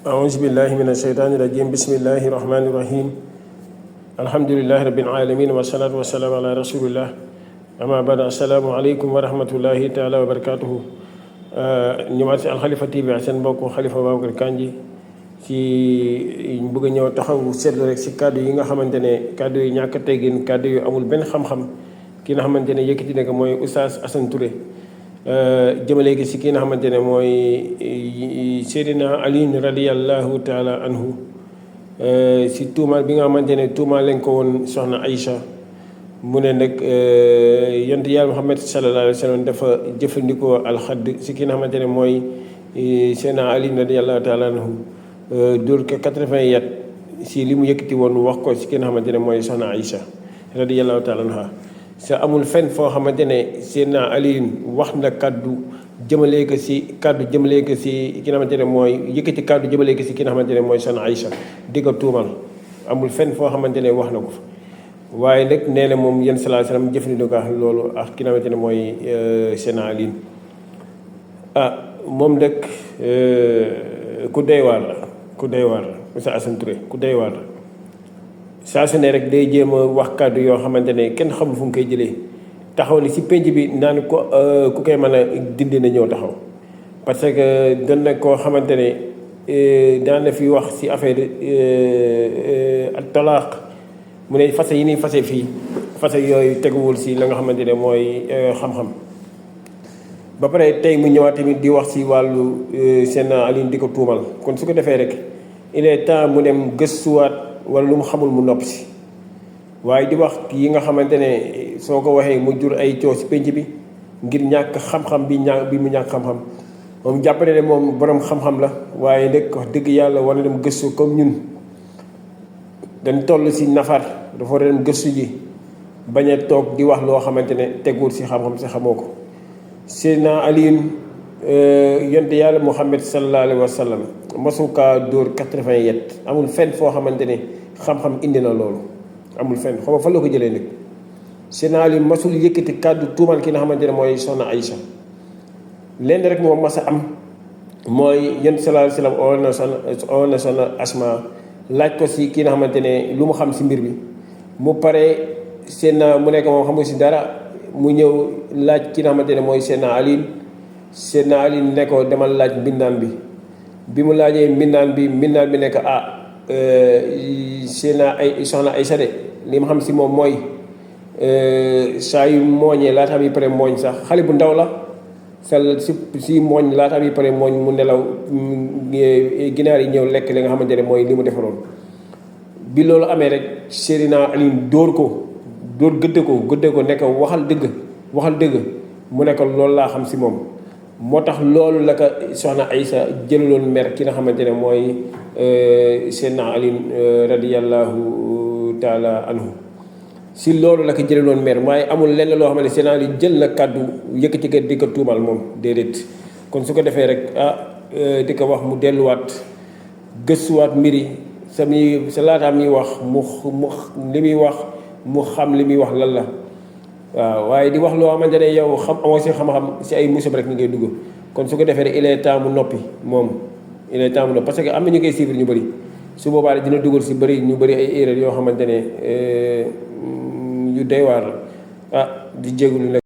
أعوذ بالله من الشيطان الرجيم بسم الله الرحمن الرحيم الحمد لله رب العالمين والصلاة والسلام على رسول الله أما بعد السلام عليكم ورحمة الله تعالى وبركاته ñëwaat si Alxalifa TV seen mbokk Xalifa Babacar Kandji ci bëgg a ñëw taxaw seetlu rek si kàddu yi nga xamante ne kàddu yu ñàkk teggin kàddu yu amul benn xam-xam ki nga xamante ne yëkkati na ko mooy Oustaz Assane Touré jëmale gi si ki nga xamante ne mooy Seydina Ali radiyallahu taala anhu si tuumaal bi nga xamante ne tuumaal leen ko woon soxna Aïcha mu ne nag yonent yàlla Muhammad sallallahu alayhi wa sallam dafa jëfandikoo alxadd si ki nga xamante ne mooy Seydina Ali radiyallahu taala anhu dóor ko 80 yat si li mu yëkkati woon wax ko si ki nga xamante ne mooy soxna Aïcha radiyallahu taala anha sa amul fenn foo xamante ne Seydina Ali wax na kàddu jëmale ko si kàddu jëmale ko si ki nga xamante ne mooy yëkkati kàddu jëmale ko si ki nga xamante ne mooy soxna Aïcha di ko tuumal amul fenn foo xamante ne wax na ko fa waaye nag nee na moom yenn salaa salaam jëfandikoo ak loolu ak ki nga xamante ne mooy Seydina Ali moom nag ku doy waar la ku doy waar la Oustaz Assane Touré ku doy waar la saa su ne rek day jéem a wax kàddu yoo xamante ne kenn xamul fu mu koy jëlee taxaw ni si penc bi naan ko ku koy mën a dindi na ñëw taxaw parce que doon na koo xamante ne daan na fi wax si affaire ak talaaq mu ne fase yi ñuy fase fii fase yooyu teguwul si la nga xamante ne mooy xam-xam ba pare tey mu ñëwaat tamit di wax si wàllu Seydina Ali di ko tuumal kon su ko defee rek il est temps mu dem gëstuwaat wala lu mu xamul mu nopp si waaye di wax yi nga xamante ne soo ko waxee mu jur ay coow si penc bi ngir ñàkk xam-xam bi mu ñàkk xam-xam moom jàpp ne moom borom xam-xam la waaye nag wax dëgg yàlla war na dem gëstu comme ñun dañ toll si nafar dafa war a dem gëstu ji bañ a toog di wax loo xamante ne tegul si xam-xam si xamoo ko Seydina Ali yonent yàlla Muhammad sallallahu alayhi wa sallam masukaa dóor 80 yet amul fenn foo xamante ne xam-xam indi na loolu amul fenn xaw ma fan la ko jëlee nag Seydina Ali masul yëkkati kàddu tuumal ki nga xamante ne mooy soxna Aïcha lenn rek moom mas a am mooy yonent sallallahu alayhi wa sallam oo na soxna Asma laaj ko si ki nga xamante ne lu mu xam si mbir bi mu pare Seydina mu nekk moom xamul si dara mu ñëw laaj ki nga xamante ne mooy Seydina Ali ne ko demal laaj mbindaan bi mu laajee mbindaan bi nekk Seydina ay soxna Aïcha de li ma xam si moom mooy saa yu mooñee laata am yi pare mooñ sax xale bu ndaw la si mooñ laata am yi pare mooñ mu nelaw ginaar yi ñëw lekk li nga xamante ne mooy li mu defaroon bi loolu amee rek Seydina Ali dóor gëdde ko nekk waxal dëgg mu nekk loolu laa xam si moom moo tax loolu la ko soxna Aïcha jëlaloon mer ki nga xamante ne mooy Seydina Ali radiyallahu taala anhu si loolu la ko jëlaloon mer waaye amul lenn loo xam ne Seydina Ali jël na kàddu yëkkati ko di ko tuumal moom déedéet kon su ko defee rek di ko wax mu delluwaat gëstuwaat mbiri sa laata muy wax li muy wax mu xam li muy wax lan la waaw waaye di wax loo xamante ne yow amoo si xam-xam si ay musib rek ni ngay dugg kon su ko defee rek il est temps mu noppi moom il est temps mu noppi parce que am na ñu koy suivre ñu bëri su boobaa dina dugal si ñu bëri ay erreur yoo xamante ne yu doy waar di jégalu